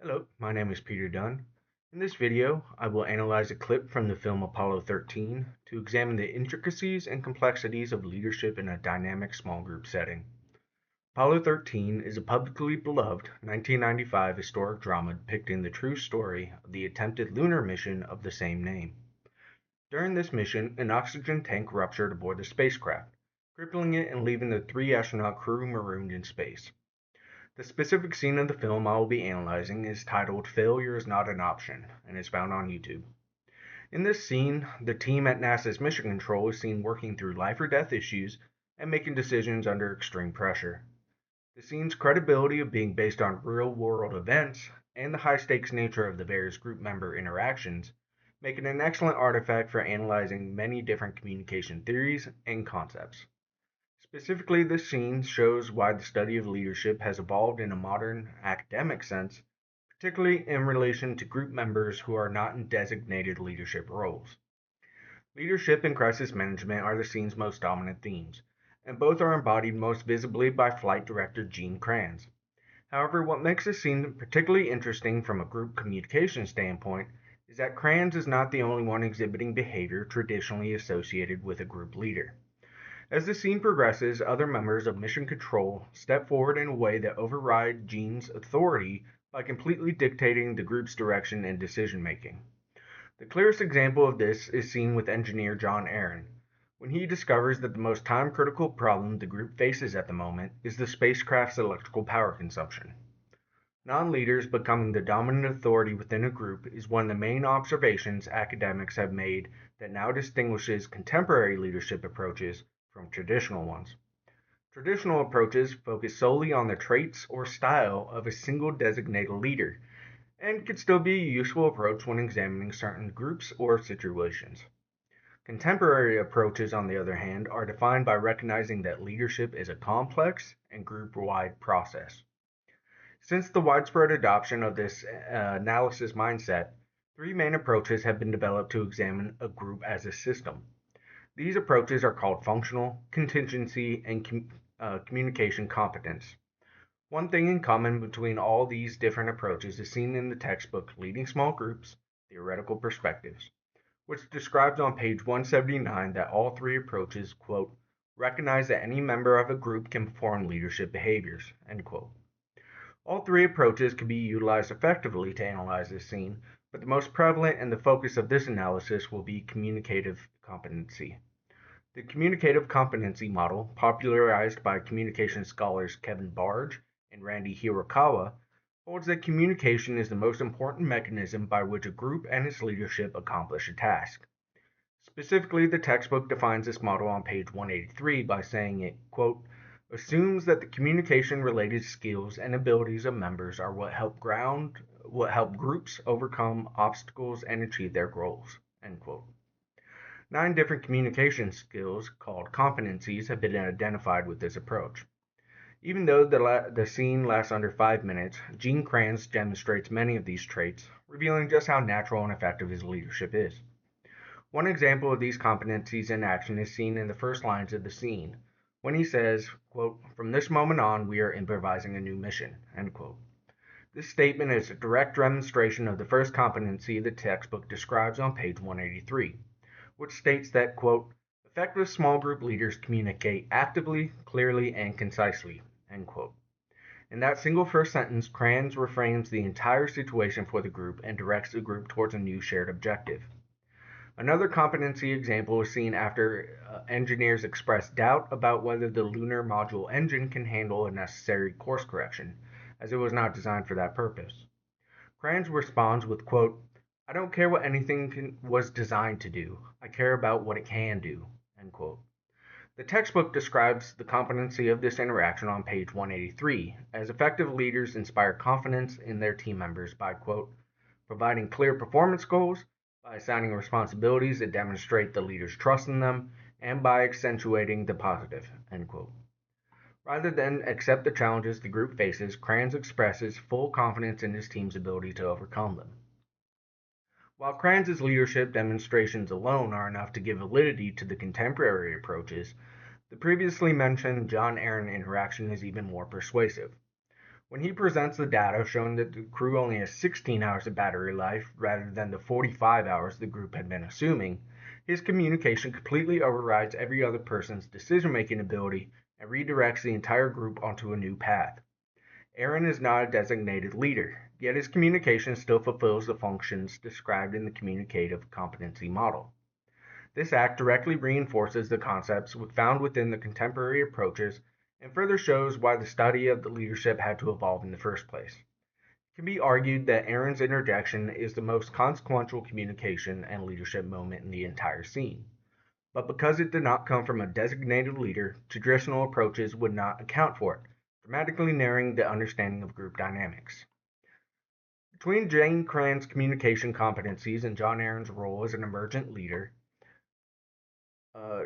Hello, my name is Peter Dunn. In this video, I will analyze a clip from the film Apollo 13 to examine the intricacies and complexities of leadership in a dynamic small group setting. Apollo 13 is a publicly beloved 1995 historic drama depicting the true story of the attempted lunar mission of the same name. During this mission, an oxygen tank ruptured aboard the spacecraft, crippling it and leaving the three astronaut crew marooned in space. The specific scene of the film I will be analyzing is titled Failure is Not an Option and is found on YouTube. In this scene, the team at NASA's Mission Control is seen working through life or death issues and making decisions under extreme pressure. The scene's credibility of being based on real world events and the high stakes nature of the various group member interactions make it an excellent artifact for analyzing many different communication theories and concepts. Specifically, this scene shows why the study of leadership has evolved in a modern academic sense, particularly in relation to group members who are not in designated leadership roles. Leadership and crisis management are the scene's most dominant themes, and both are embodied most visibly by flight director Gene Kranz. However, what makes this scene particularly interesting from a group communication standpoint is that Kranz is not the only one exhibiting behavior traditionally associated with a group leader. As the scene progresses, other members of Mission Control step forward in a way that override Gene's authority by completely dictating the group's direction and decision making. The clearest example of this is seen with engineer John Aaron, when he discovers that the most time critical problem the group faces at the moment is the spacecraft's electrical power consumption. Non leaders becoming the dominant authority within a group is one of the main observations academics have made that now distinguishes contemporary leadership approaches from traditional ones. Traditional approaches focus solely on the traits or style of a single designated leader, and can still be a useful approach when examining certain groups or situations. Contemporary approaches, on the other hand, are defined by recognizing that leadership is a complex and group wide process. Since the widespread adoption of this analysis mindset, three main approaches have been developed to examine a group as a system. These approaches are called functional, contingency, and communication competence. One thing in common between all these different approaches is seen in the textbook Leading Small Groups, Theoretical Perspectives, which describes on page 179 that all three approaches, quote, recognize that any member of a group can perform leadership behaviors, end quote. All three approaches can be utilized effectively to analyze this scene, but the most prevalent and the focus of this analysis will be communicative competency. The communicative competency model, popularized by communication scholars Kevin Barge and Randy Hirokawa, holds that communication is the most important mechanism by which a group and its leadership accomplish a task. Specifically, the textbook defines this model on page 183 by saying it, quote, assumes that the communication related skills and abilities of members are what help groups overcome obstacles and achieve their goals, end quote. 9 different communication skills, called competencies, have been identified with this approach. Even though the scene lasts under 5 minutes, Gene Kranz demonstrates many of these traits, revealing just how natural and effective his leadership is. One example of these competencies in action is seen in the first lines of the scene, when he says, quote, from this moment on, we are improvising a new mission, end quote. This statement is a direct demonstration of the first competency the textbook describes on page 183, which states that, quote, effective small group leaders communicate actively, clearly, and concisely, end quote. In that single first sentence, Kranz reframes the entire situation for the group and directs the group towards a new shared objective. Another competency example is seen after engineers express doubt about whether the lunar module engine can handle a necessary course correction, as it was not designed for that purpose. Kranz responds with, quote, I don't care what anything was designed to do. I care about what it can do, end quote. The textbook describes the competency of this interaction on page 183 as effective leaders inspire confidence in their team members by, quote, providing clear performance goals, by assigning responsibilities that demonstrate the leader's trust in them, and by accentuating the positive, end quote. Rather than accept the challenges the group faces, Kranz expresses full confidence in his team's ability to overcome them. While Kranz's leadership demonstrations alone are enough to give validity to the contemporary approaches, the previously mentioned John Aaron interaction is even more persuasive. When he presents the data showing that the crew only has 16 hours of battery life rather than the 45 hours the group had been assuming, his communication completely overrides every other person's decision-making ability and redirects the entire group onto a new path. Aaron is not a designated leader, yet his communication still fulfills the functions described in the communicative competency model. This act directly reinforces the concepts found within the contemporary approaches and further shows why the study of the leadership had to evolve in the first place. It can be argued that Aaron's interjection is the most consequential communication and leadership moment in the entire scene. But because it did not come from a designated leader, traditional approaches would not account for it, dramatically narrowing the understanding of group dynamics. Between Jane Cran's communication competencies and John Aaron's role as an emergent leader,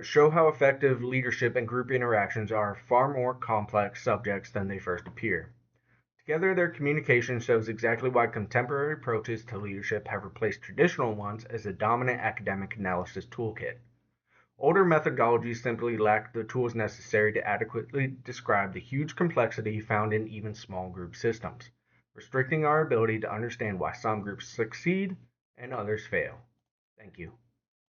show how effective leadership and group interactions are far more complex subjects than they first appear. Together, their communication shows exactly why contemporary approaches to leadership have replaced traditional ones as the dominant academic analysis toolkit. Older methodologies simply lacked the tools necessary to adequately describe the huge complexity found in even small group systems, restricting our ability to understand why some groups succeed and others fail. Thank you.